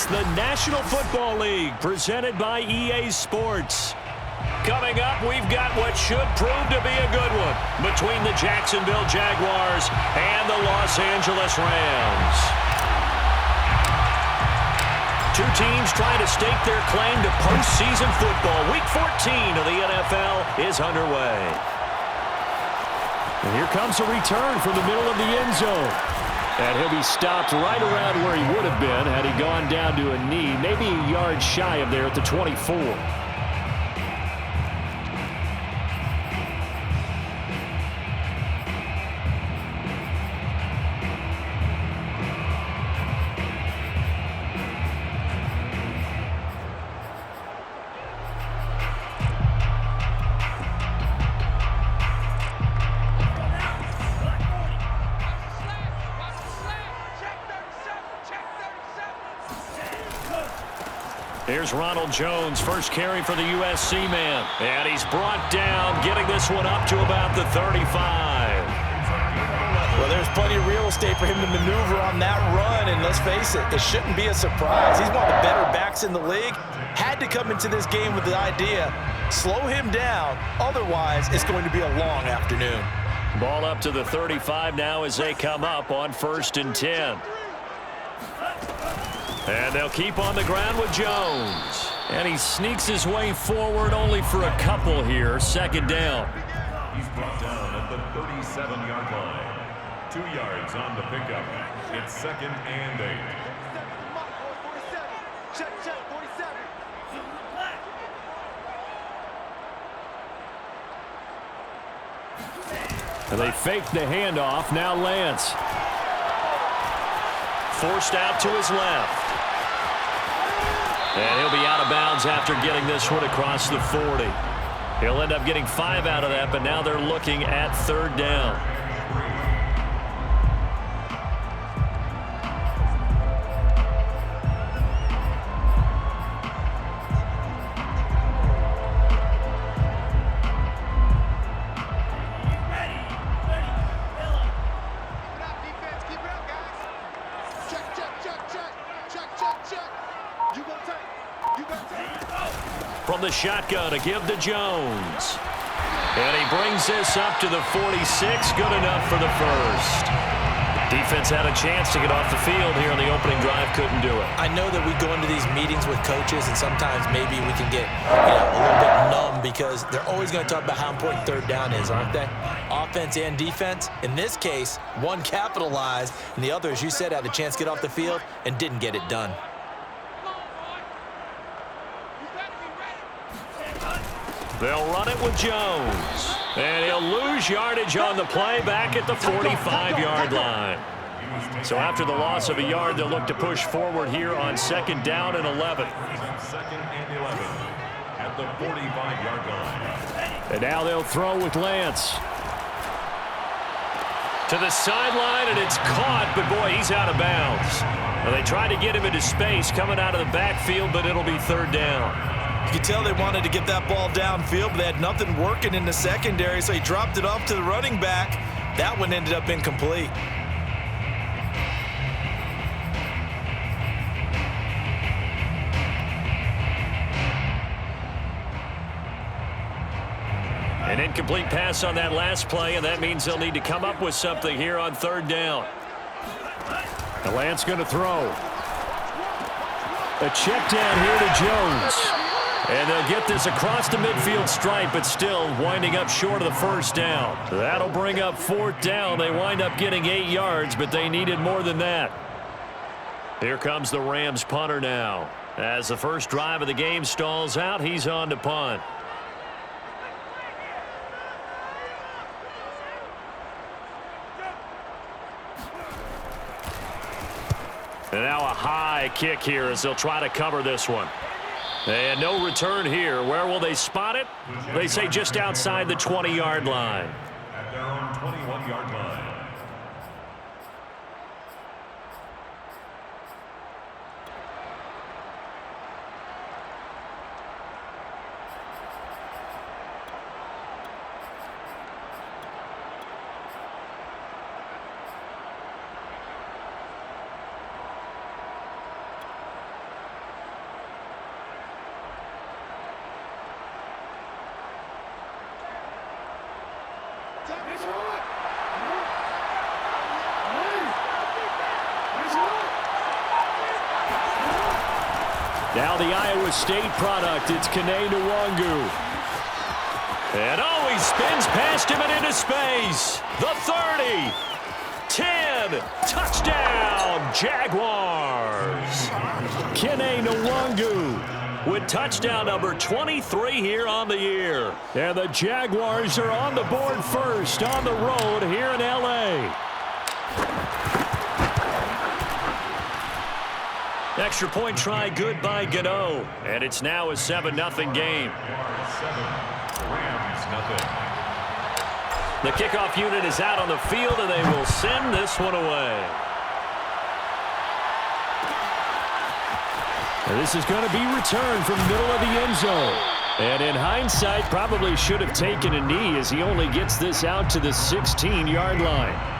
It's the National Football League presented by EA Sports. Coming up, we've got what should prove to be a good one between the Jacksonville Jaguars and the Los Angeles Rams. Two teams trying to stake their claim to postseason football. Week 14 of the NFL is underway. And here comes a return from the middle of the end zone. And he'll be stopped right around where he would have been had he gone down to a knee, maybe a yard shy of there at the 24. Here's Ronald Jones, first carry for the USC man. And he's brought down, getting this one up to about the 35. Well, there's plenty of real estate for him to maneuver on that run, and let's face it, it shouldn't be a surprise. He's one of the better backs in the league. Had to come into this game with the idea, slow him down, otherwise it's going to be a long afternoon. Ball up to the 35 now as they come up on 1st and 10. And they'll keep on the ground with Jones. And he sneaks his way forward only for a couple here. 2nd down. He's brought down at the 37-yard line. 2 yards on the pickup. It's 2nd and 8. Check, 47. And they fake the handoff. Now Lance. Forced out to his left. And he'll be out of bounds after getting this one across the 40. He'll end up getting 5 out of that, but now they're looking at 3rd down. From the shotgun to give to Jones. And he brings this up to the 46. Good enough for the first. Defense had a chance to get off the field here on the opening drive. Couldn't do it. I know that we go into these meetings with coaches, and sometimes maybe we can get a little bit numb because they're always going to talk about how important 3rd down is, aren't they? Offense and defense. In this case, one capitalized, and the other, as you said, had a chance to get off the field and didn't get it done. They'll run it with Jones. And he'll lose yardage on the play back at the 45-yard line. So after the loss of a yard, they'll look to push forward here on 2nd down and 11. 2nd and 11 at the 45-yard line. And now they'll throw with Lance. To the sideline, and it's caught, but boy, he's out of bounds. Well, they tried to get him into space coming out of the backfield, but it'll be 3rd down. You could tell they wanted to get that ball downfield, but they had nothing working in the secondary, so he dropped it off to the running back. That one ended up incomplete. An incomplete pass on that last play, and that means they'll need to come up with something here on 3rd down. The Lance going to throw. A check down here to Jones. And they'll get this across the midfield stripe, but still winding up short of the 1st down. That'll bring up 4th down. They wind up getting 8 yards, but they needed more than that. Here comes the Rams punter now. As the first drive of the game stalls out, he's on to punt. And now a high kick here as they'll try to cover this one. And no return here. Where will they spot it? They say just outside the 20-yard line. At their own 21-yard line. Now the Iowa State product, it's Kene Nwangu. And oh, he spins past him and into space. The 30, 10, touchdown, Jaguars. Kene Nwangu with touchdown number 23 here on the year. And the Jaguars are on the board first on the road here in L.A. Extra point try good by Gano. And it's now a 7-0 game. The kickoff unit is out on the field, and they will send this one away. And this is going to be returned from the middle of the end zone. And in hindsight, probably should have taken a knee as he only gets this out to the 16-yard line.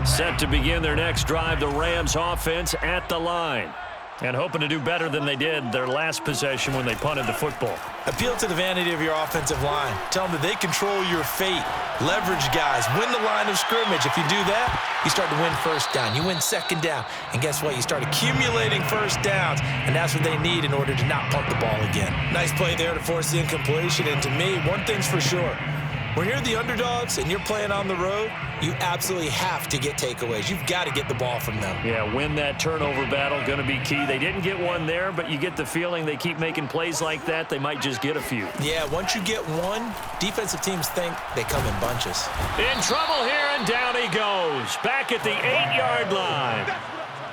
Set to begin their next drive, the Rams offense at the line. And hoping to do better than they did their last possession when they punted the football. Appeal to the vanity of your offensive line. Tell them that they control your fate. Leverage guys. Win the line of scrimmage. If you do that, you start to win first down. You win second down. And guess what? You start accumulating first downs. And that's what they need in order to not punt the ball again. Nice play there to force the incompletion. And to me, one thing's for sure. When you're the underdogs and you're playing on the road, you absolutely have to get takeaways. You've got to get the ball from them. Yeah, win that turnover battle, going to be key. They didn't get one there, but you get the feeling they keep making plays like that, they might just get a few. Yeah, once you get one, defensive teams think they come in bunches. In trouble here, and down he goes. Back at the 8-yard line.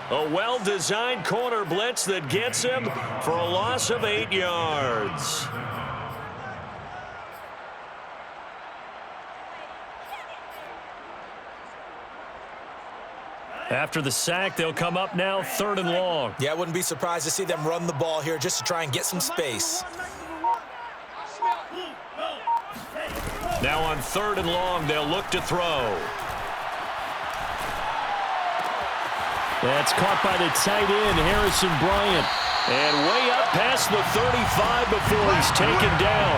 A well-designed corner blitz that gets him for a loss of 8 yards. After the sack, they'll come up now 3rd and long. Yeah, I wouldn't be surprised to see them run the ball here just to try and get some space. Now on 3rd and long, they'll look to throw. That's caught by the tight end, Harrison Bryant. And way up past the 35 before he's taken down.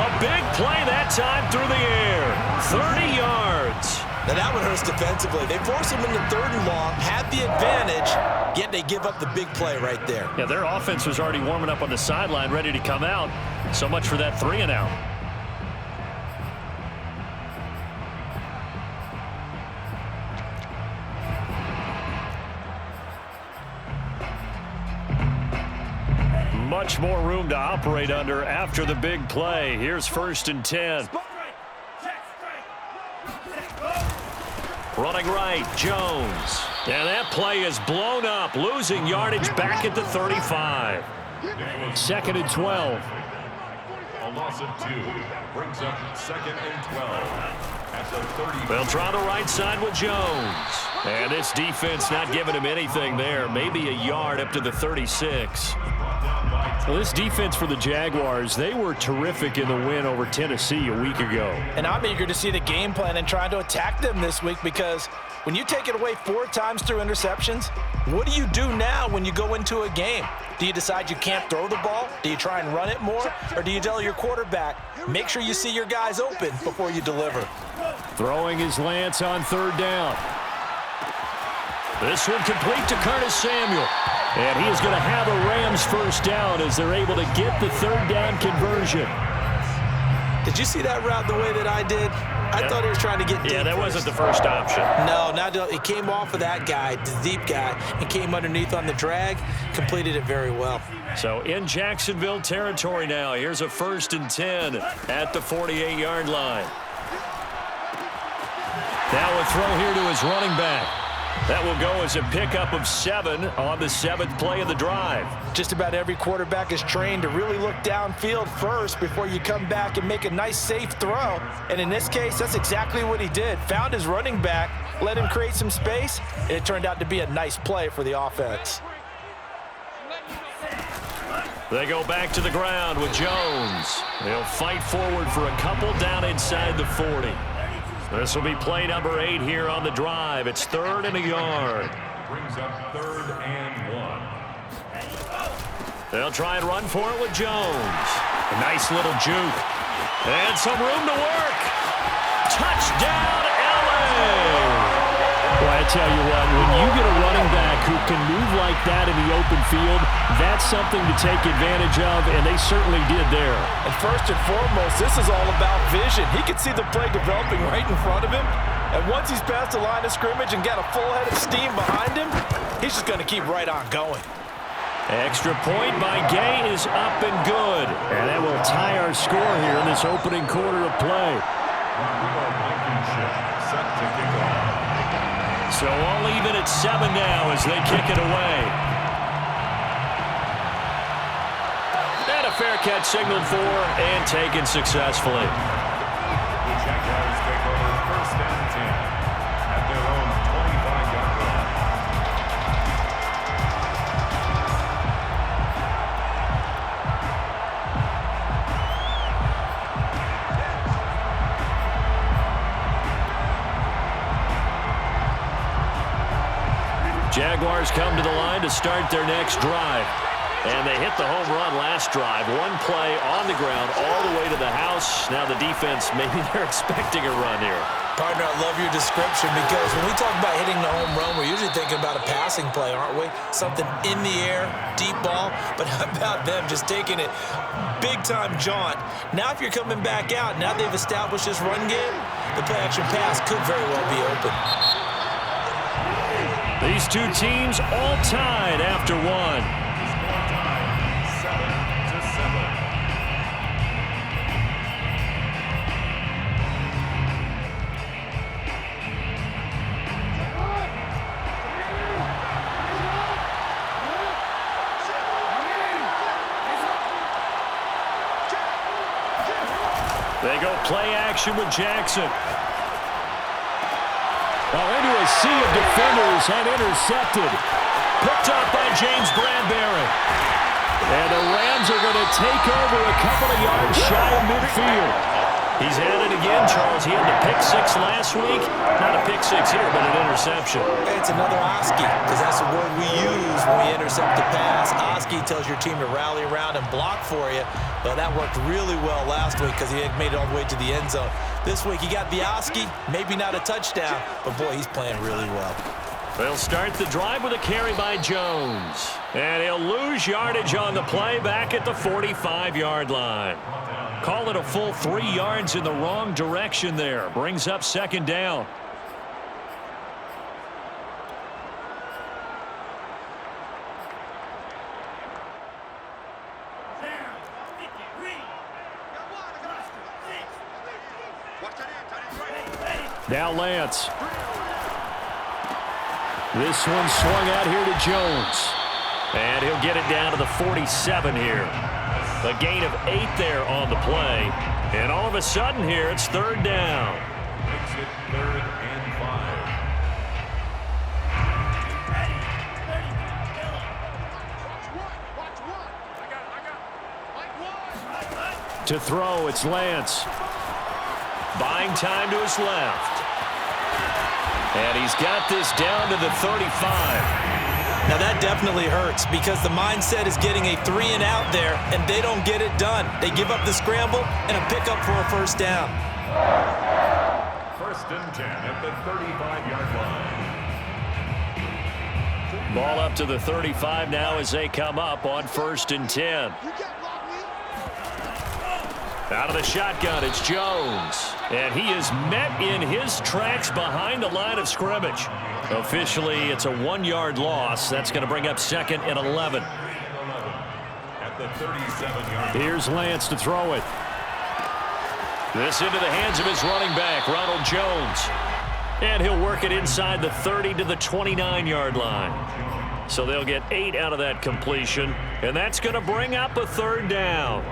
A big play that time through the air. 30 yards. Now that one hurts defensively. They force him into 3rd and long, had the advantage, yet they give up the big play right there. Yeah, their offense was already warming up on the sideline, ready to come out. So much for that 3-and-out. Much more room to operate under after the big play. Here's 1st and 10. Running right, Jones. And that play is blown up, losing yardage back at the 35. 2nd and 12. A loss of 2 brings up 2nd and 12 at the 30. They'll try the right side with Jones. And this defense not giving him anything there. Maybe a yard up to the 36. Well, this defense for the Jaguars, they were terrific in the win over Tennessee a week ago. And I'm eager to see the game plan and trying to attack them this week, because when you take it away 4 times through interceptions, what do you do now when you go into a game? Do you decide you can't throw the ball? Do you try and run it more? Or do you tell your quarterback, make sure you see your guys open before you deliver? Throwing his Lance on 3rd down. This one complete to Curtis Samuel. And he is going to have a Rams first down as they're able to get the 3rd down conversion. Did you see that route the way that I did? I thought he was trying to get deep. Yeah, that wasn't the first option. No, it came off of that guy, the deep guy, and came underneath on the drag, completed it very well. So in Jacksonville territory now, here's a 1st and 10 at the 48-yard line. Now a throw here to his running back. That will go as a pickup of 7 on the 7th play of the drive. Just about every quarterback is trained to really look downfield first before you come back and make a nice, safe throw. And in this case, that's exactly what he did. Found his running back, let him create some space, and it turned out to be a nice play for the offense. They go back to the ground with Jones. They'll fight forward for a couple down inside the 40. This will be play number 8 here on the drive. It's 3rd and a yard. Brings up 3rd and 1. They'll try and run for it with Jones. A nice little juke. And some room to work. Touchdown, LA! Well, I tell you what, when you get a running back who can move like that in the open field, that's something to take advantage of, and they certainly did there. And first and foremost, this is all about vision. He can see the play developing right in front of him, and once he's past the line of scrimmage and got a full head of steam behind him, he's just going to keep right on going. Extra point by Gay is up and good. And that will tie our score here in this opening quarter of play. Set to kick off. So all even at 7 now as they kick it away. And a fair catch signaled for and taken successfully. The Jaguars take over 1st and 10 at their own 25-yard line. Jaguars come to the line to start their next drive. And they hit the home run last drive. One play on the ground all the way to the house. Now the defense, maybe they're expecting a run here. Partner, I love your description because when we talk about hitting the home run, we're usually thinking about a passing play, aren't we? Something in the air, deep ball. But how about them just taking it big-time jaunt? Now if you're coming back out, now they've established this run game, the play-action pass could very well be open. These two teams all tied after one. Score time, 7-7. They go play action with Jackson. Into a sea of defenders and intercepted. Picked up by James Bradbury. And the Rams are going to take over a couple of yards shy of midfield. He's at it again, Charles. He had the pick 6 last week. Not a pick 6 here, but an interception. It's another Oski, because that's the word we use when we intercept the pass. Oski tells your team to rally around and block for you. But that worked really well last week because he had made it all the way to the end zone. This week he got the Oski, maybe not a touchdown, but boy, he's playing really well. They'll start the drive with a carry by Jones. And he'll lose yardage on the play back at the 45-yard line. Call it a full 3 yards in the wrong direction there. Brings up 2nd down. Now Lance. This one swung out here to Jones. And he'll get it down to the 47 here. A gain of 8 there on the play. And all of a sudden here, it's 3rd down. Makes it 3rd and 5. To throw, it's Lance. Buying time to his left. And he's got this down to the 35. Now that definitely hurts because the mindset is getting a 3 and out there, and they don't get it done. They give up the scramble and a pickup for a 1st down. 1st and 10 at the 35-yard line. Ball up to the 35 now as they come up on 1st and 10. Out of the shotgun, it's Jones. And he is met in his tracks behind the line of scrimmage. Officially, it's a 1-yard loss. That's going to bring up 2nd and 11. At the 37-yard line. Here's Lance to throw it. This into the hands of his running back, Ronald Jones. And he'll work it inside the 30 to the 29-yard line. So they'll get 8 out of that completion. And that's going to bring up a 3rd down.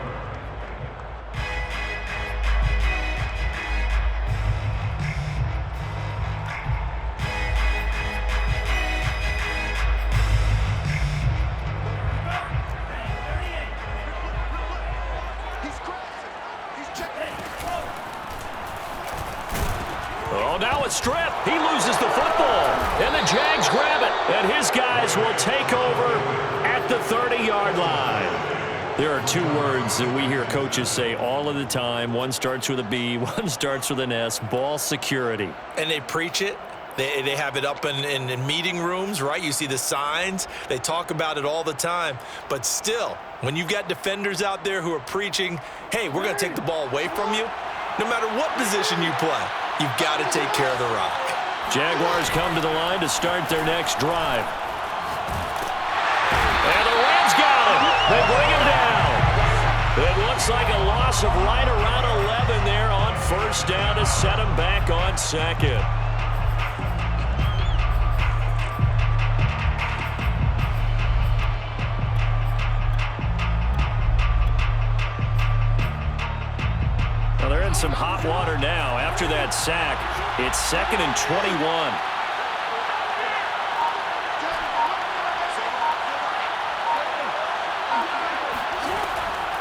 a strip. He loses the football. And the Jags grab it. And his guys will take over at the 30-yard line. There are two words that we hear coaches say all of the time. One starts with a B, one starts with an S, ball security. And they preach it. They have it up in meeting rooms, right? You see the signs. They talk about it all the time. But still, when you've got defenders out there who are preaching, hey, we're going to take the ball away from you, no matter what position you play, you've got to take care of the rock. Jaguars come to the line to start their next drive. And the Rams got him. They bring him down. It looks like a loss of right around 11 there on first down to set him back on second. Well, they're in some hot water now. After that sack, it's 2nd and 21.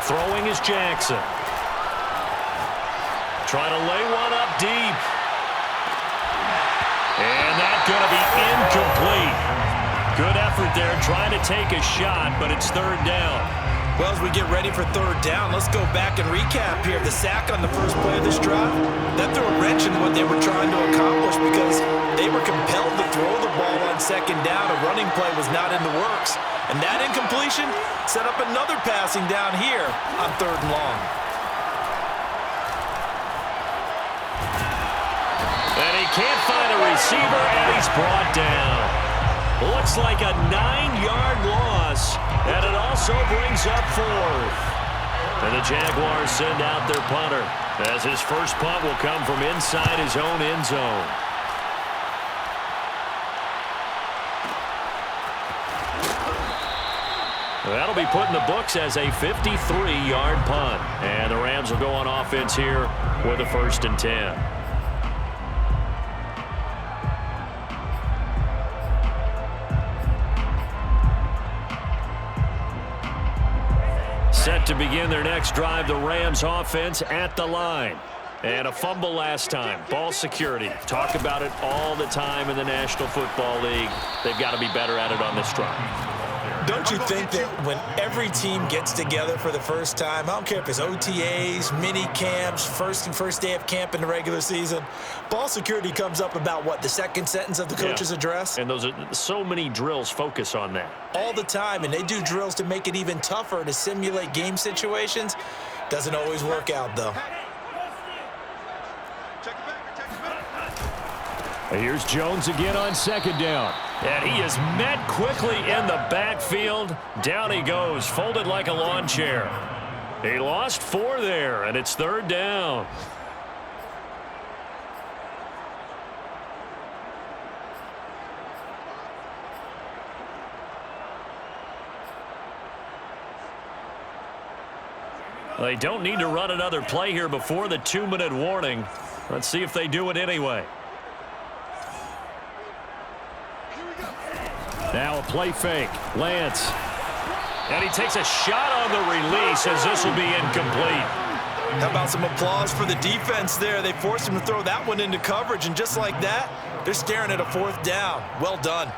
Throwing is Jackson. Trying to lay one up deep. And that's going to be incomplete. Good effort there trying to take a shot, but it's third down. Well, as we get ready for third down, let's go back and recap here. The sack on the first play of this drive, that threw a wrench in what they were trying to accomplish because they were compelled to throw the ball on second down. A running play was not in the works. And that incompletion set up another passing down here on third and long. And he can't find a receiver, and he's brought down. Looks like a 9-yard loss, and it also brings up fourth. And the Jaguars send out their punter, as his first punt will come from inside his own end zone. That'll be put in the books as a 53-yard punt. And the Rams will go on offense here with a 1st and 10. Set to begin their next drive, the Rams offense at the line. And a fumble last time. Ball security. Talk about it all the time in the National Football League. They've got to be better at it on this drive. Don't you think that when every team gets together for the first time, I don't care if it's OTAs, mini camps, first day of camp in the regular season, ball security comes up about what, the second sentence of the coach's address? And those are so many drills focus on that. All the time, and they do drills to make it even tougher to simulate game situations. Doesn't always work out, though. Here's Jones again on second down. And he is met quickly in the backfield. Down he goes, folded like a lawn chair. He lost 4 there, and it's third down. They don't need to run another play here before the 2-minute warning. Let's see if they do it anyway. Now a play fake. Lance. And he takes a shot on the release as this will be incomplete. How about some applause for the defense there? They forced him to throw that one into coverage, and just like that, they're staring at a 4th down. Well done.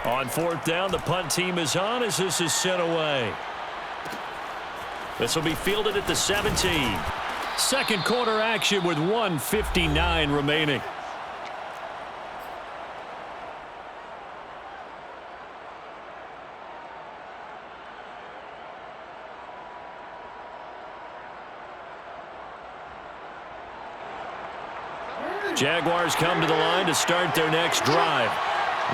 On 4th down, the punt team is on as this is sent away. This will be fielded at the 17. Second quarter action with 1:59 remaining. Jaguars come to the line to start their next drive.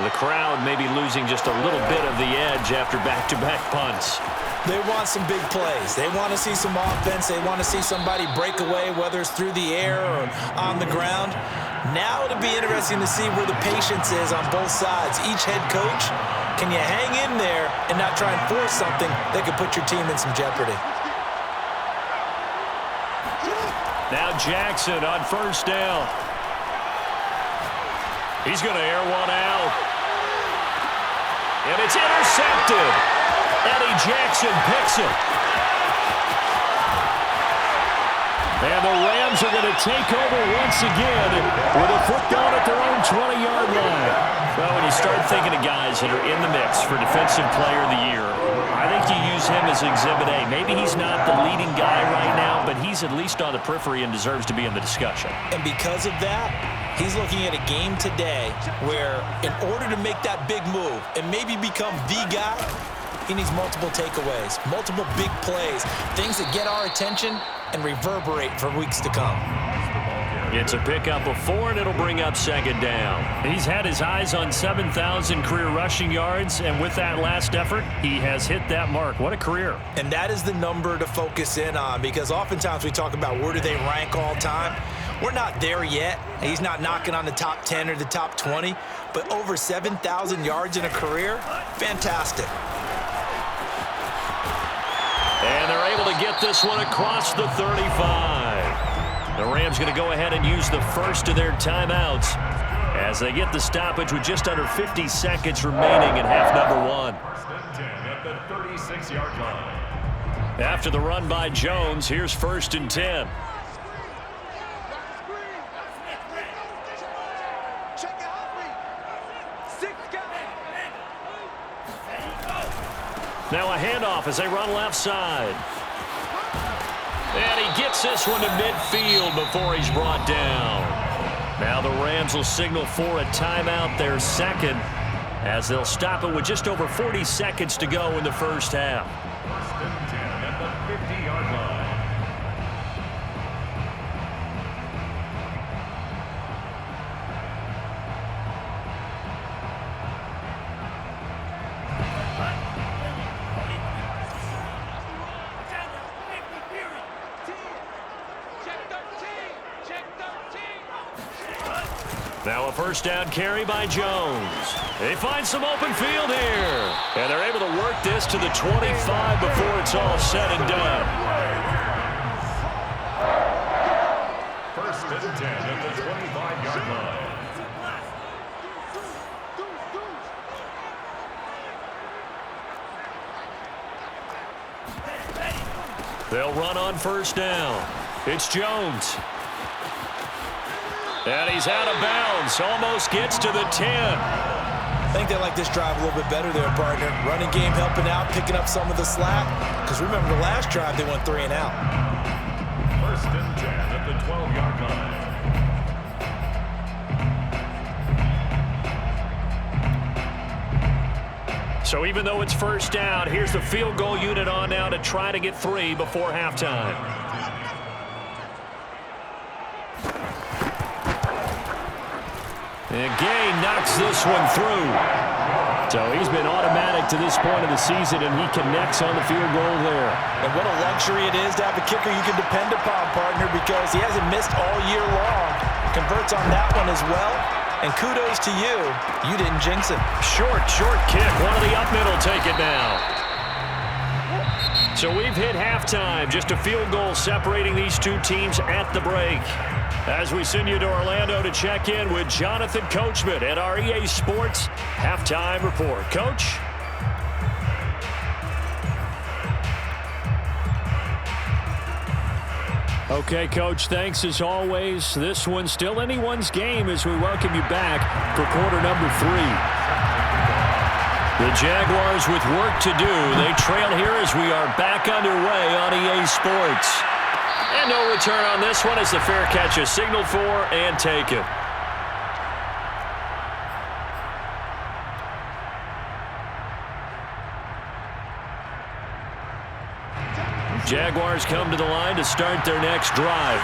The crowd may be losing just a little bit of the edge after back-to-back punts. They want some big plays. They want to see some offense. They want to see somebody break away, whether it's through the air or on the ground. Now it'll be interesting to see where the patience is on both sides. Each head coach, can you hang in there and not try and force something that could put your team in some jeopardy? Now Jackson on first down. He's going to air one out. And it's intercepted. Eddie Jackson picks it. And the Rams are going to take over once again with a football at their own 20-yard line. Well, when you start thinking of guys that are in the mix for Defensive Player of the Year, I think you use him as Exhibit A. Maybe he's not the leading guy right now, but he's at least on the periphery and deserves to be in the discussion. And because of that, he's looking at a game today where in order to make that big move and maybe become the guy, he needs multiple takeaways, multiple big plays, things that get our attention and reverberate for weeks to come. It's a pickup of 4, and it'll bring up second down. He's had his eyes on 7,000 career rushing yards, and with that last effort, he has hit that mark. What a career. And that is the number to focus in on, because oftentimes we talk about where do they rank all time. We're not there yet. He's not knocking on the top 10 or the top 20, but over 7,000 yards in a career, fantastic. And they're able to get this one across the 35. The Rams going to go ahead and use the first of their timeouts as they get the stoppage with just under 50 seconds remaining in half number 1. First and 10 at the 36-yard line. After the run by Jones, here's first and 10. Now a handoff as they run left side. And he gets this one to midfield before he's brought down. Now the Rams will signal for a timeout, their second, as they'll stop it with just over 40 seconds to go in the first half. First and 10 at the 50-yard line. Now a first down carry by Jones. They find some open field here. And they're able to work this to the 25 before it's all said and done. First and 10 at the 25-yard line. They'll run on first down. It's Jones. And he's out of bounds. Almost gets to the 10. I think they like this drive a little bit better there, partner. Running game helping out, picking up some of the slack. Because remember, the last drive, they went 3 and out. First and 10 at the 12-yard line. So even though it's first down, here's the field goal unit on now to try to get 3 before halftime. And Gay knocks this one through. So he's been automatic to this point of the season, and he connects on the field goal there. And what a luxury it is to have a kicker you can depend upon, partner, because he hasn't missed all year long. Converts on that one as well. And kudos to you. You didn't jinx it. Short kick. One of the up middle take it now. So we've hit halftime. Just a field goal separating these two teams at the break. As we send you to Orlando to check in with Jonathan Coachman at our EA Sports Halftime Report. Coach? Okay, Coach, thanks as always. This one's still anyone's game as we welcome you back for quarter number 3. The Jaguars with work to do. They trail here as we are back underway on EA Sports. And no return on this one as the fair catch is signaled for and taken. Jaguars come to the line to start their next drive.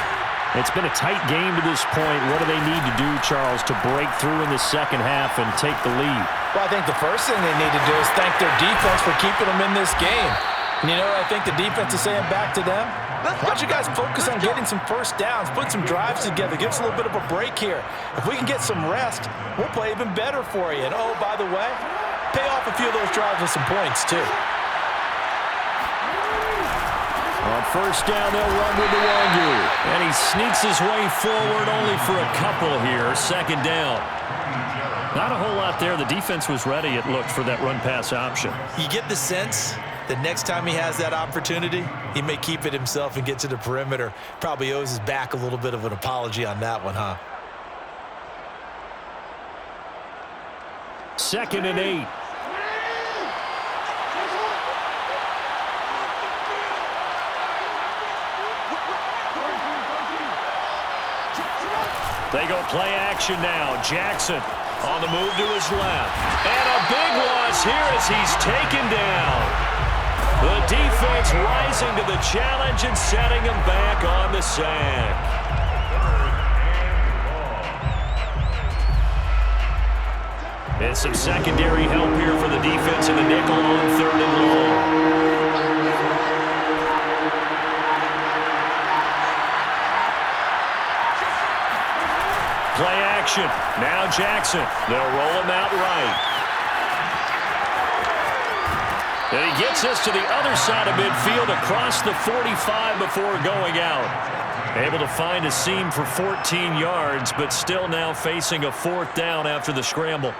It's been a tight game to this point. What do they need to do, Charles, to break through in the second half and take the lead? Well, I think the first thing they need to do is thank their defense for keeping them in this game. And you know what I think the defense is saying back to them? Why don't you guys focus on getting some first downs, put some drives together, give us a little bit of a break here. If we can get some rest, we'll play even better for you. And, oh, by the way, pay off a few of those drives with some points, too. On first down, they'll run with the Wangu. And he sneaks his way forward only for a couple here. Second down. Not a whole lot there. The defense was ready, it looked, for that run-pass option. You get the sense the next time he has that opportunity, he may keep it himself and get to the perimeter. Probably owes his back a little bit of an apology on that one, huh? 2nd and 8. They go play action now. Jackson on the move to his left. And a big loss here as he's taken down. The defense rising to the challenge and setting him back on the sack. And some secondary help here for the defense in the nickel on 3rd and long. Play action. Now Jackson. They'll roll him out right. And he gets us to the other side of midfield across the 45 before going out. Able to find a seam for 14 yards, but still now facing a 4th down after the scramble.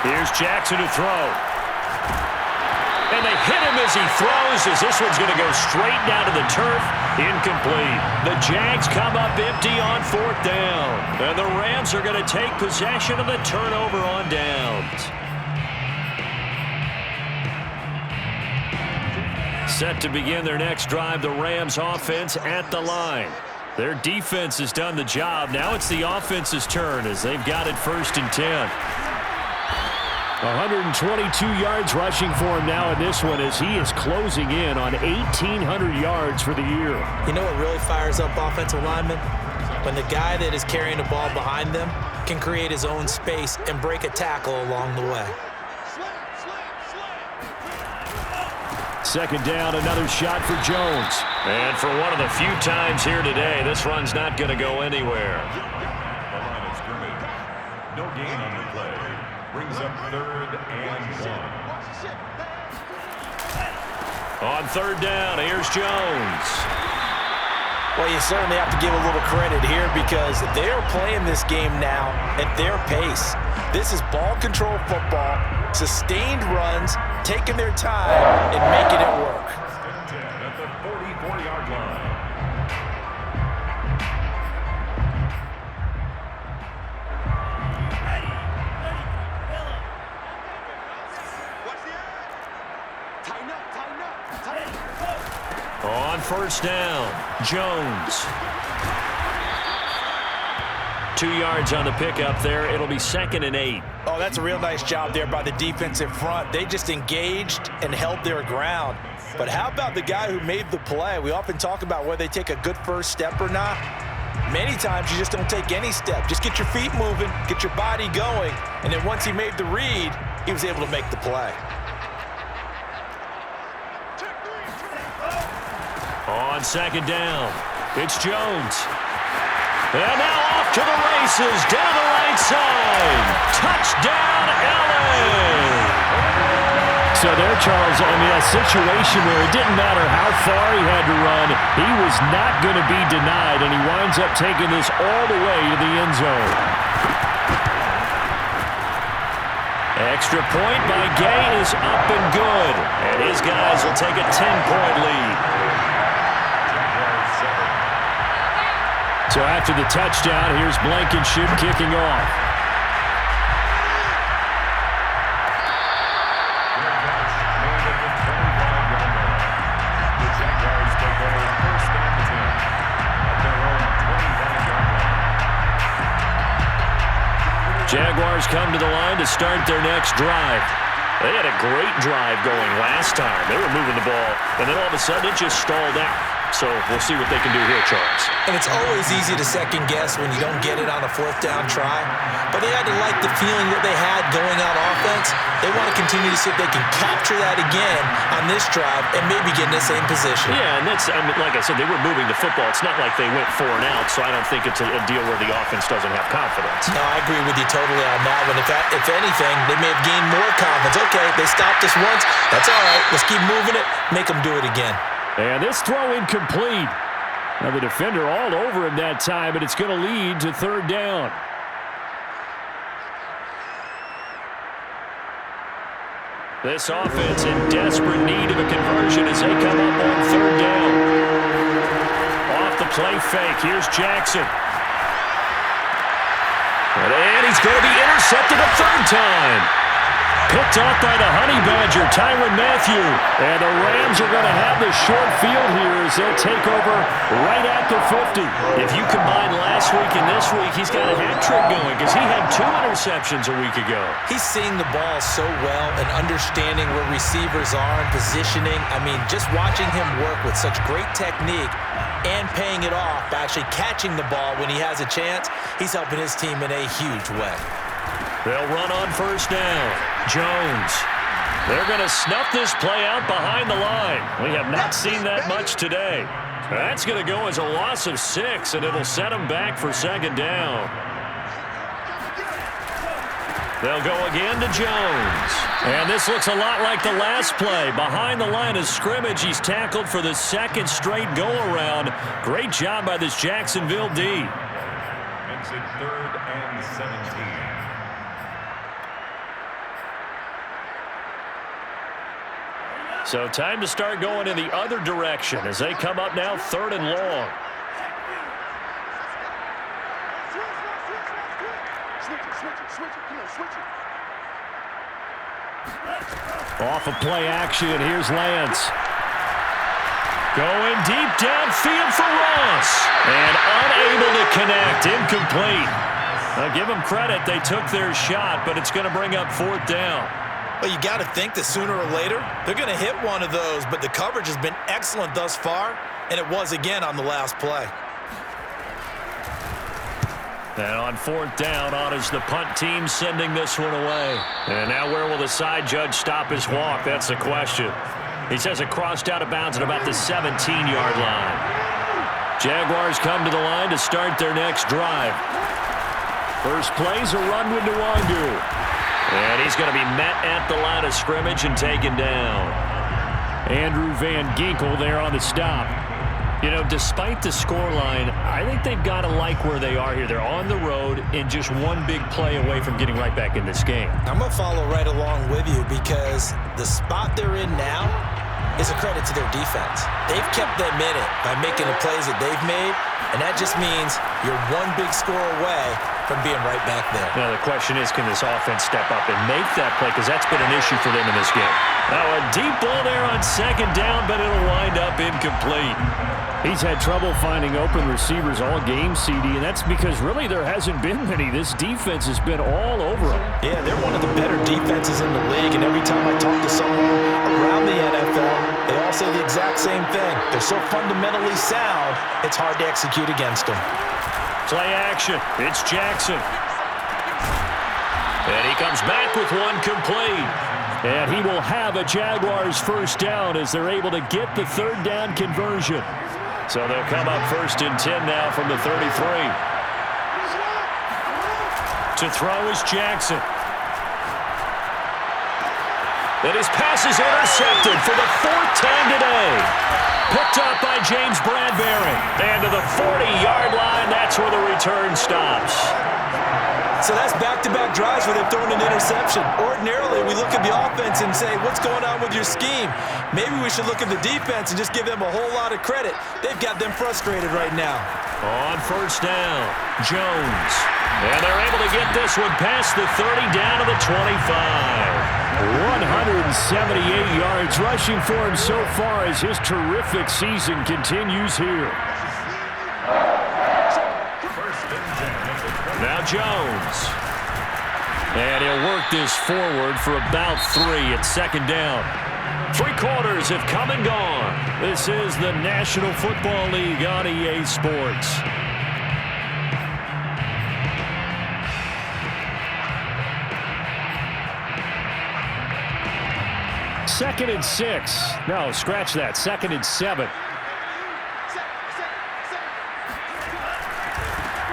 Here's Jackson to throw. And they hit him as he throws, as this one's going to go straight down to the turf. Incomplete. The Jags come up empty on 4th down. And the Rams are going to take possession of the turnover on downs. Set to begin their next drive, the Rams offense at the line. Their defense has done the job. Now it's the offense's turn as they've got it 1st and 10. 122 yards rushing for him now in this one as he is closing in on 1,800 yards for the year. You know what really fires up offensive linemen? When the guy that is carrying the ball behind them can create his own space and break a tackle along the way. 2nd down, another shot for Jones. And for one of the few times here today, this run's not going to go anywhere. The line of scrimmage. No gain on the play. Brings up 3rd and 1. On 3rd down, here's Jones. Well, you certainly have to give a little credit here because they're playing this game now at their pace. This is ball control football, sustained runs, taking their time and making it work. 10 at the 44-yard line. On 1st down, Jones. 2 yards on the pickup there. It'll be 2nd and 8. Oh, that's a real nice job there by the defensive front. They just engaged and held their ground. But how about the guy who made the play? We often talk about whether they take a good first step or not. Many times you just don't take any step. Just get your feet moving, get your body going, and then once he made the read, he was able to make the play. On 2nd down, it's Jones. And now off to the races, down the right side. Touchdown, LA! So there, Charles, I mean, a situation where it didn't matter how far he had to run, he was not going to be denied, and he winds up taking this all the way to the end zone. Extra point by Gay is up and good, and his guys will take a 10-point lead. So after the touchdown, here's Blankenship kicking off. Jaguars come to the line to start their next drive. They had a great drive going last time. They were moving the ball, and then all of a sudden it just stalled out. So we'll see what they can do here, Charles. And it's always easy to second guess when you don't get it on a fourth down try. But they had to like the feeling that they had going out offense. They want to continue to see if they can capture that again on this drive and maybe get in the same position. Yeah, and that's, I mean, like I said, they were moving the football. It's not like they went 4 and out, so I don't think it's a deal where the offense doesn't have confidence. No, I agree with you totally on that one. If anything, they may have gained more confidence. Okay, they stopped us once. That's all right. Let's keep moving it. Make them do it again. And this throw incomplete. Now the defender all over him that time, but it's going to lead to third down. This offense in desperate need of a conversion as they come up on third down. Off the play fake. Here's Jackson. And he's going to be intercepted a third time. Picked off by the Honey Badger, Tyrann Mathieu. And the Rams are going to have the short field here as they'll take over right at the 50. If you combine last week and this week, he's got a hat trick going because he had 2 interceptions a week ago. He's seeing the ball so well and understanding where receivers are and positioning. I mean, just watching him work with such great technique and paying it off by actually catching the ball when he has a chance, he's helping his team in a huge way. They'll run on first down. Jones. They're going to snuff this play out behind the line. We have not seen that much today. That's going to go as a loss of 6, and it'll set them back for second down. They'll go again to Jones. And this looks a lot like the last play. Behind the line of scrimmage, he's tackled for the second straight go-around. Great job by this Jacksonville D. Makes it 3rd and 17. So time to start going in the other direction as they come up now 3rd and long. Off of play action, here's Lance. Going deep downfield for Ross. And unable to connect, incomplete. I'll give them credit, they took their shot, but it's going to bring up 4th down. Well, you got to think that sooner or later, they're going to hit one of those, but the coverage has been excellent thus far, and it was again on the last play. And on 4th down, on is the punt team sending this one away. And now where will the side judge stop his walk? That's the question. He says it crossed out of bounds at about the 17-yard line. Jaguars come to the line to start their next drive. First play's a run with Nwangu. And he's going to be met at the line of scrimmage and taken down. Andrew Van Ginkel there on the stop. You know, despite the scoreline, I think they've got to like where they are here. They're on the road and just one big play away from getting right back in this game. I'm going to follow right along with you because the spot they're in now is a credit to their defense. They've kept them in it by making the plays that they've made, and that just means you're one big score away from being right back there. Now, the question is, can this offense step up and make that play? Because that's been an issue for them in this game. Now, a deep ball there on 2nd down, but it'll wind up incomplete. He's had trouble finding open receivers all game, CD, and that's because really there hasn't been many. This defense has been all over him. Yeah, they're one of the better defenses in the league, and every time I talk to someone around the NFL, they all say the exact same thing. They're so fundamentally sound, it's hard to execute against them. Play action. It's Jackson. And he comes back with one complete. And he will have a Jaguars first down as they're able to get the 3rd down conversion. So they'll come up 1st and 10 now from the 33. To throw is Jackson. And his pass is intercepted for the 4th time today. Picked up by James Bradbury. And to the 40-yard line, that's where the return stops. So that's back-to-back drives where they've thrown an interception. Ordinarily, we look at the offense and say, what's going on with your scheme? Maybe we should look at the defense and just give them a whole lot of credit. They've got them frustrated right now. On 1st down, Jones. And they're able to get this one past the 30 down to the 25. 178 yards rushing for him so far as his terrific season continues here. Now Jones. And he'll work this forward for about 3 at 2nd down. Three quarters have come and gone. This is the National Football League on EA Sports. Second and 6. No, scratch that. Second and 7.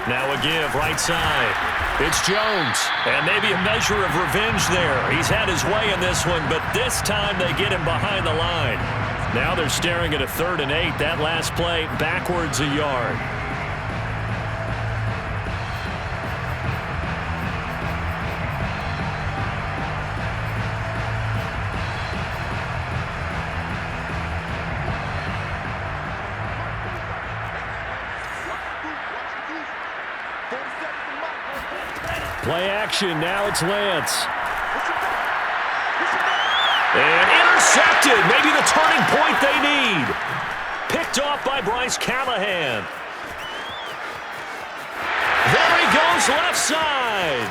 Now a give, right side. It's Jones. And maybe a measure of revenge there. He's had his way in this one, but this time they get him behind the line. Now they're staring at a 3rd and 8. That last play, backwards a yard. Play action, now it's Lance. And intercepted, maybe the turning point they need. Picked off by Bryce Callahan. There he goes, left side.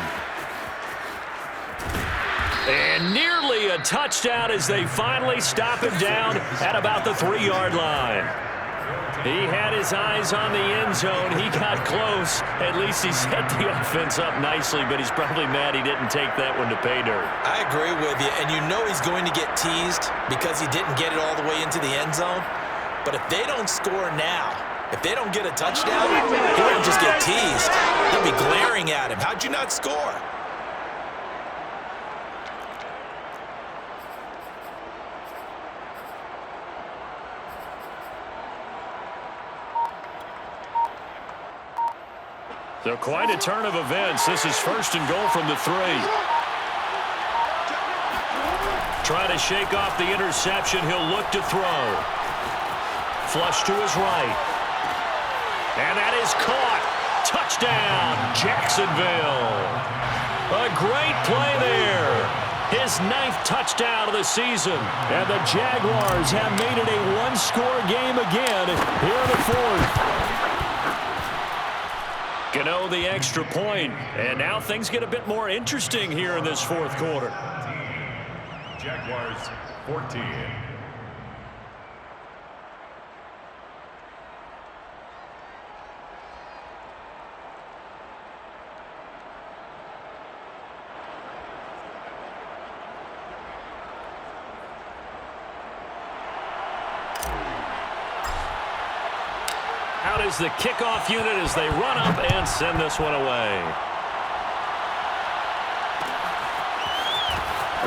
And nearly a touchdown as they finally stop him down at about the 3-yard line. He had his eyes on the end zone. He got close. At least he set the offense up nicely, but he's probably mad he didn't take that one to pay dirt. I agree with you, and you know he's going to get teased because he didn't get it all the way into the end zone. But if they don't score now, if they don't get a touchdown, he won't just get teased. They'll be glaring at him. How'd you not score? So quite a turn of events. This is 1st and goal from the 3. Trying to shake off the interception. He'll look to throw. Flush to his right. And that is caught. Touchdown, Jacksonville. A great play there. His 9th touchdown of the season. And the Jaguars have made it a one-score game again here in the 4th. Gano the extra point, and now things get a bit more interesting here in this 4th quarter. Jaguars 14. Out is the kickoff unit as they run up and send this one away.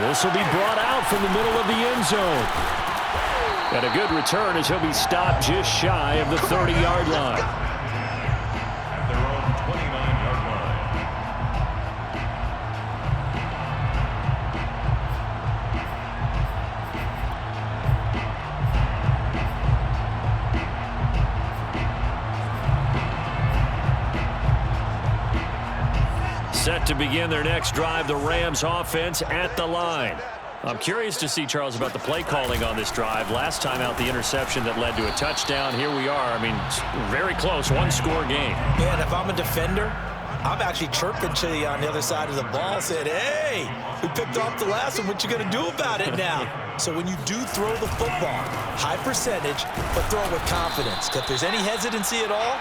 This will be brought out from the middle of the end zone. And a good return as he'll be stopped just shy of the 30-yard line. At their own 29-yard line. Set to begin their next drive, the Rams offense at the line. I'm curious to see, Charles, about the play calling on this drive. Last time out, the interception that led to a touchdown. Here we are. I mean, very close, one-score game. Yeah, and if I'm a defender, I'm actually chirping to you on the other side of the ball, saying, hey, we picked off the last one. What you going to do about it now? So when you do throw the football, high percentage, but throw it with confidence. Because if there's any hesitancy at all,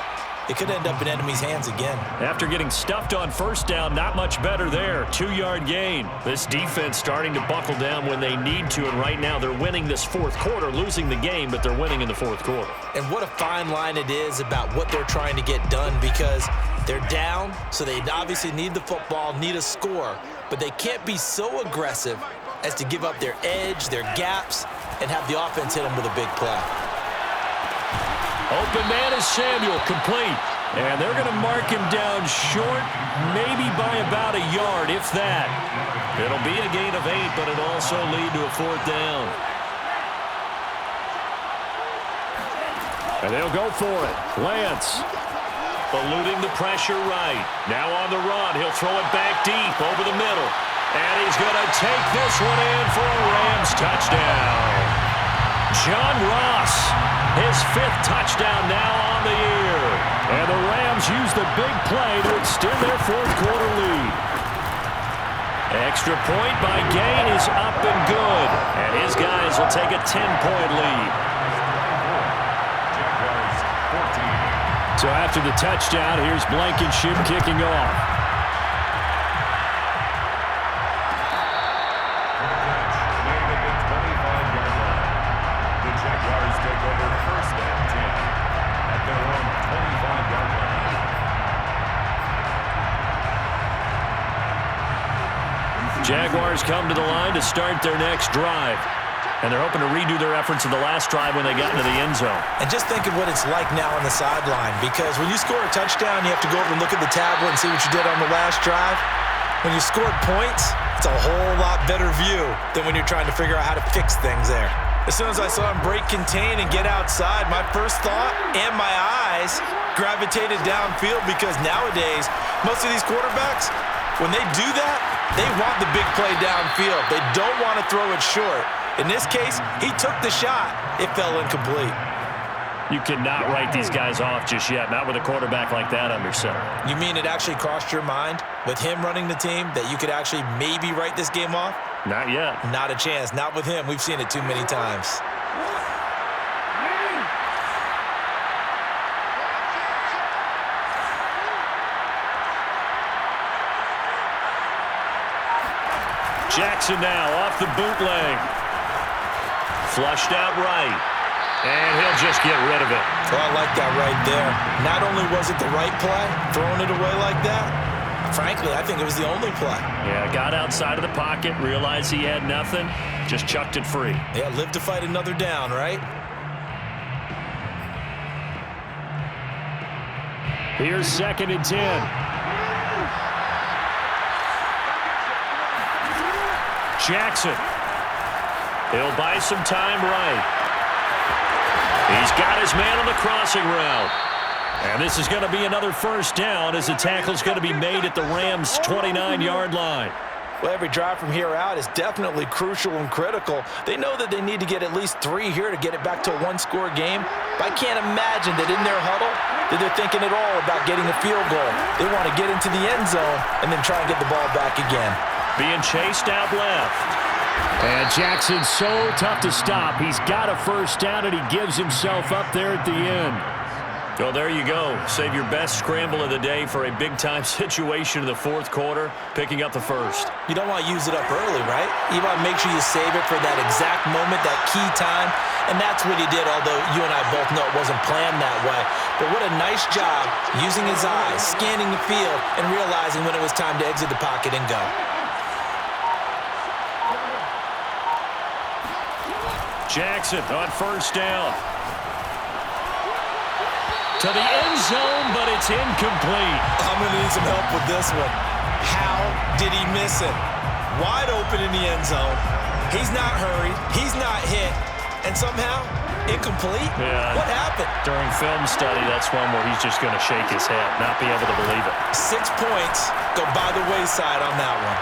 it could end up in enemy's hands again. After getting stuffed on 1st down, not much better there. 2-yard gain. This defense starting to buckle down when they need to, and right now they're winning this 4th quarter, losing the game, but they're winning in the 4th quarter. And what a fine line it is about what they're trying to get done, because they're down, so they obviously need the football, need a score, but they can't be so aggressive as to give up their edge, their gaps, and have the offense hit them with a big play. Open man is Samuel, complete. And they're going to mark him down short, maybe by about a yard, if that. It'll be a gain of 8, but it'll also lead to a 4th down. And they'll go for it. Lance eluding the pressure right. Now on the run. He'll throw it back deep over the middle. And he's going to take this one in for a Rams touchdown. John Ross, his 5th touchdown now on the year. And the Rams use the big play to extend their 4th quarter lead. Extra point by Gain is up and good. And his guys will take a 10-point lead. So after the touchdown, here's Blankenship kicking off. Jaguars come to the line to start their next drive. And they're hoping to redo their efforts in the last drive when they got into the end zone. And just think of what it's like now on the sideline, because when you score a touchdown, you have to go over and look at the tablet and see what you did on the last drive. When you scored points, it's a whole lot better view than when you're trying to figure out how to fix things there. As soon as I saw him break contain and get outside, my first thought and my eyes gravitated downfield, because nowadays, most of these quarterbacks, when they do that, they want the big play downfield. They don't want to throw it short. In this case, he took the shot. It fell incomplete. You cannot write these guys off just yet, not with a quarterback like that under center. You mean it actually crossed your mind with him running the team that you could actually maybe write this game off? Not yet. Not a chance. Not with him. We've seen it too many times. Jackson now off the bootleg. Flushed out right. And he'll just get rid of it. Oh, I like that right there. Not only was it the right play, throwing it away like that, frankly, I think it was the only play. Yeah, got outside of the pocket, realized he had nothing, just chucked it free. Yeah, live to fight another down, right? Here's 2nd and 10. Jackson. He'll buy some time right. He's got his man on the crossing route. And this is going to be another first down as the tackle's going to be made at the Rams' 29-yard line. Well, every drive from here out is definitely crucial and critical. They know that they need to get at least 3 here to get it back to a one-score game. But I can't imagine that in their huddle that they're thinking at all about getting a field goal. They want to get into the end zone and then try and get the ball back again. Being chased out left. And Jackson's so tough to stop. He's got a first down, and he gives himself up there at the end. Well, there you go. Save your best scramble of the day for a big-time situation in the fourth quarter, picking up the first. You don't want to use it up early, right? You want to make sure you save it for that exact moment, that key time. And that's what he did, although you and I both know it wasn't planned that way. But what a nice job using his eyes, scanning the field, and realizing when it was time to exit the pocket and go. Jackson on first down. To the end zone, but it's incomplete. I'm going to need some help with this one. How did he miss it? Wide open in the end zone. He's not hurried. He's not hit. And somehow, incomplete? Yeah. What happened? During film study, that's one where he's just going to shake his head, not be able to believe it. 6 points go by the wayside on that one.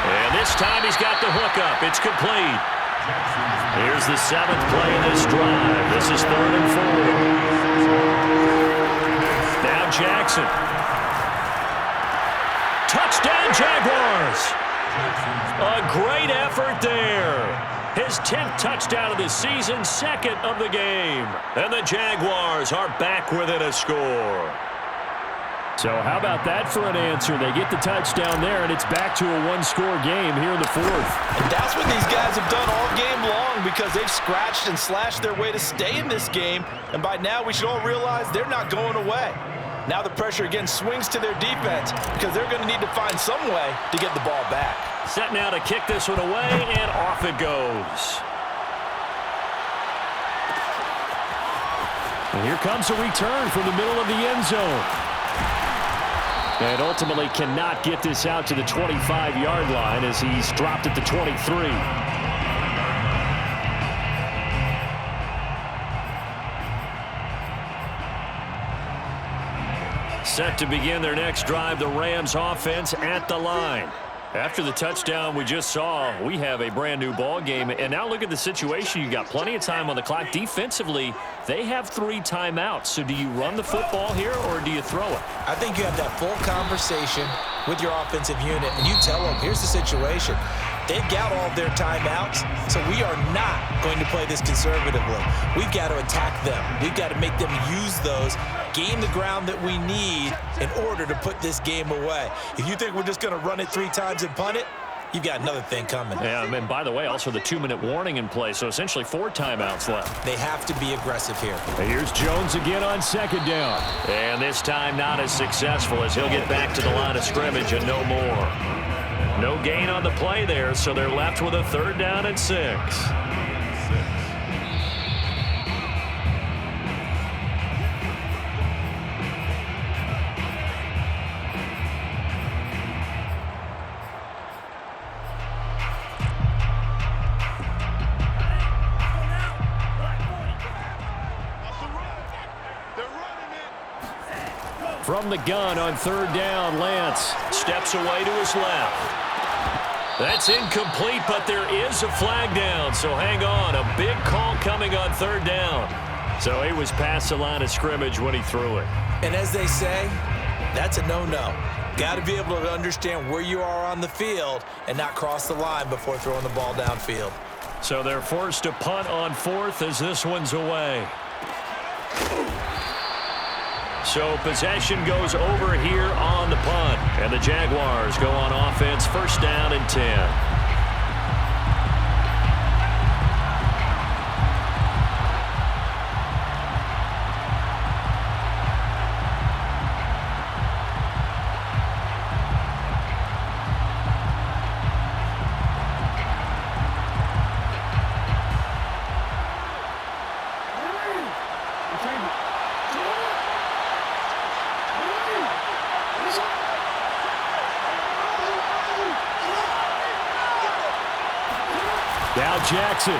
And this time he's got the hook up. It's complete. Here's the 7th play of this drive. This is 3rd and 4. Now Jackson. Touchdown Jaguars. A great effort there. His 10th touchdown of the season, 2nd of the game. And the Jaguars are back within a score. So how about that for an answer? They get the touchdown there, and it's back to a one-score game here in the 4th. And that's what these guys have done all game long, because they've scratched and slashed their way to stay in this game. And by now, we should all realize they're not going away. Now the pressure again swings to their defense, because they're going to need to find some way to get the ball back. Set now to kick this one away, and off it goes. And here comes a return from the middle of the end zone. And ultimately cannot get this out to the 25-yard line as he's dropped at the 23. Set to begin their next drive, the Rams offense at the line. After the touchdown we just saw, we have a brand new ball game. And now look at the situation. You got plenty of time on the clock. Defensively, they have 3 timeouts. So do you run the football here or do you throw it? I think you have that full conversation with your offensive unit and you tell them, here's the situation. They've got all of their timeouts, so we are not going to play this conservatively. We've got to attack them. We've got to make them use those, gain the ground that we need in order to put this game away. If you think we're just going to run it 3 times and punt it, you've got another thing coming. Yeah, and by the way, also the 2-minute warning in play, so essentially 4 timeouts left. They have to be aggressive here. And here's Jones again on 2nd down. And this time not as successful as he'll get back to the line of scrimmage and no more. No gain on the play there, so they're left with a 3rd down and 6. From the gun on 3rd down, Lance steps away to his left. That's incomplete, but there is a flag down, so hang on. A big call coming on 3rd down. So he was past the line of scrimmage when he threw it. And as they say, that's a no-no. Got to be able to understand where you are on the field and not cross the line before throwing the ball downfield. So they're forced to punt on 4th as this one's away. So possession goes over here on the punt. And the Jaguars go on offense, 1st down and 10. Now Jackson.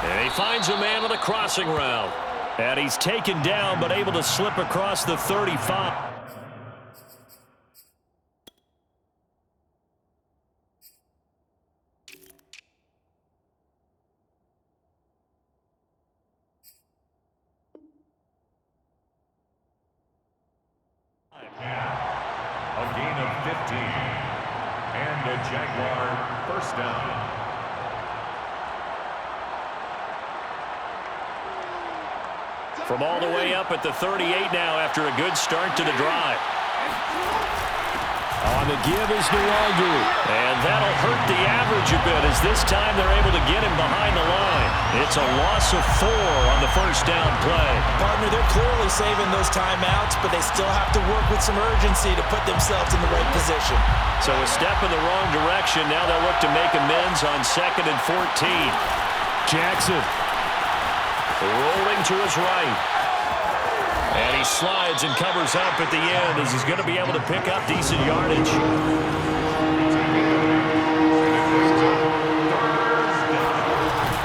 And he finds a man on the crossing route. And he's taken down but able to slip across the 35. A gain of 15. And a Jaguar 1st down. From all the way up at the 38 now after a good start to the drive. On the give is Nwangu. And that'll hurt the average a bit as this time they're able to get him behind the line. It's a loss of 4 on the 1st down play. Partner, they're clearly saving those timeouts, but they still have to work with some urgency to put themselves in the right position. So a step in the wrong direction. Now they'll look to make amends on 2nd and 14. Jackson rolling to his right. And he slides and covers up at the end as he's going to be able to pick up decent yardage.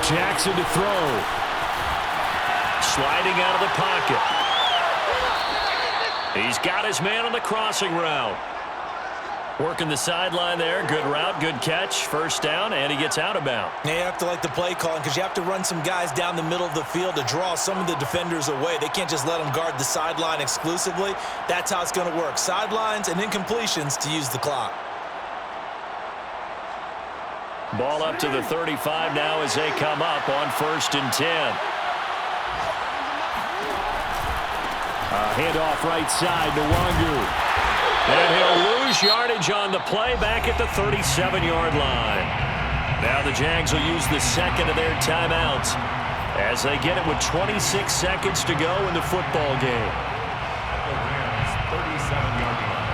Jackson to throw. Sliding out of the pocket. He's got his man on the crossing route. Working the sideline there. Good route, good catch. 1st down, and he gets out of bounds. You have to like the play calling because you have to run some guys down the middle of the field to draw some of the defenders away. They can't just let them guard the sideline exclusively. That's how it's going to work. Sidelines and incompletions to use the clock. Ball up to the 35 now as they come up on 1st and 10. Handoff right side to Nwangu. And he'll lose yardage on the play back at the 37-yard line. Now the Jags will use the 2nd of their timeouts as they get it with 26 seconds to go in the football game. The Rams 37-yard line.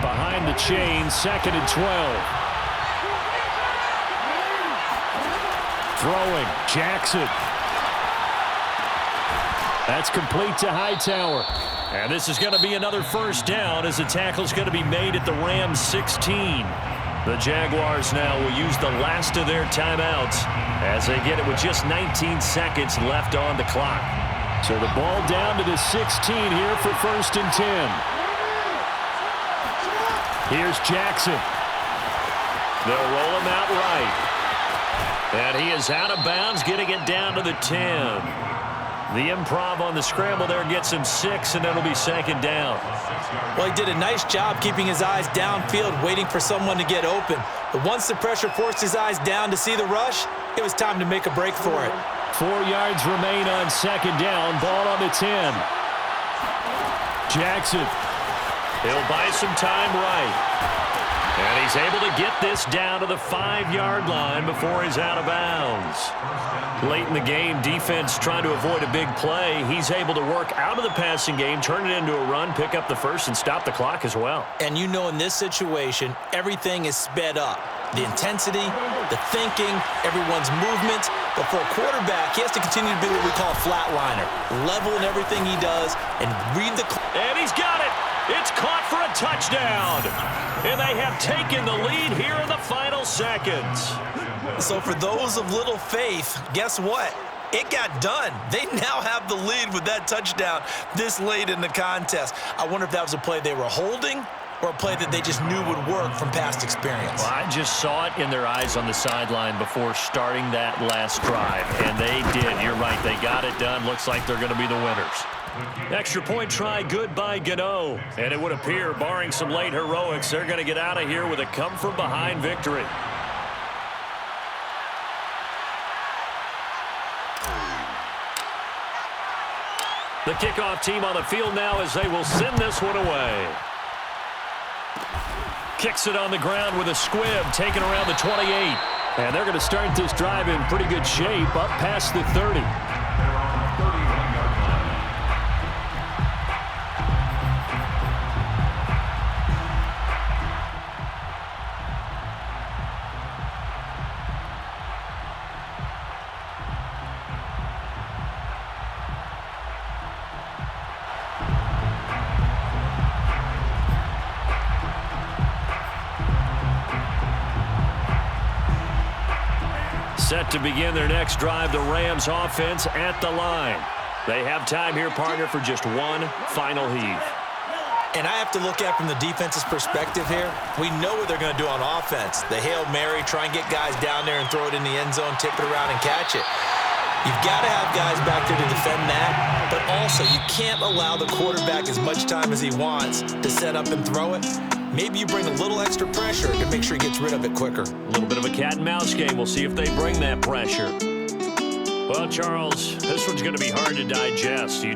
Behind the chain, 2nd and 12. Throwing, Jackson. That's complete to Hightower. And this is going to be another 1st down as the tackle's going to be made at the Rams 16. The Jaguars now will use the last of their timeouts as they get it with just 19 seconds left on the clock. So the ball down to the 16 here for 1st and 10. Here's Jackson. They'll roll him out right. And he is out of bounds, getting it down to the 10. The improv on the scramble there gets him 6, and it'll be second down. Well, he did a nice job keeping his eyes downfield, waiting for someone to get open. But once the pressure forced his eyes down to see the rush, it was time to make a break for it. 4 yards remain on second down. Ball on the 10. Jackson. He'll buy some time right. And he's able to get this down to the 5-yard line before he's out of bounds. Late in the game, defense trying to avoid a big play. He's able to work out of the passing game, turn it into a run, pick up the first, and stop the clock as well. And you know, in this situation, everything is sped up. The intensity, the thinking, everyone's movement. But for a quarterback, he has to continue to be what we call a flatliner. Level in everything he does and read the clock. And he's got it. It's caught for a touchdown. And they have taken the lead here in the final seconds. So for those of little faith, guess what? It got done. They now have the lead with that touchdown this late in the contest. I wonder if that was a play they were holding or a play that they just knew would work from past experience. Well, I just saw it in their eyes on the sideline before starting that last drive, and they did. You're right. They got it done. Looks like they're going to be the winners. Extra point try good by Gano. And it would appear, barring some late heroics, they're going to get out of here with a come-from-behind victory. The kickoff team on the field now as they will send this one away. Kicks it on the ground with a squib, taken around the 28. And they're going to start this drive in pretty good shape, up past the 30. Set to begin their next drive, the Rams offense at the line. They have time here, partner, for just one final heave. And I have to look at from the defense's perspective here. We know what they're going to do on offense. The Hail Mary, try and get guys down there and throw it in the end zone, tip it around and catch it. You've got to have guys back there to defend that, but also you can't allow the quarterback as much time as he wants to set up and throw it. Maybe you bring a little extra pressure to make sure he gets rid of it quicker. A little bit of a cat and mouse game. We'll see if they bring that pressure. Well, Charles, this one's going to be hard to digest. You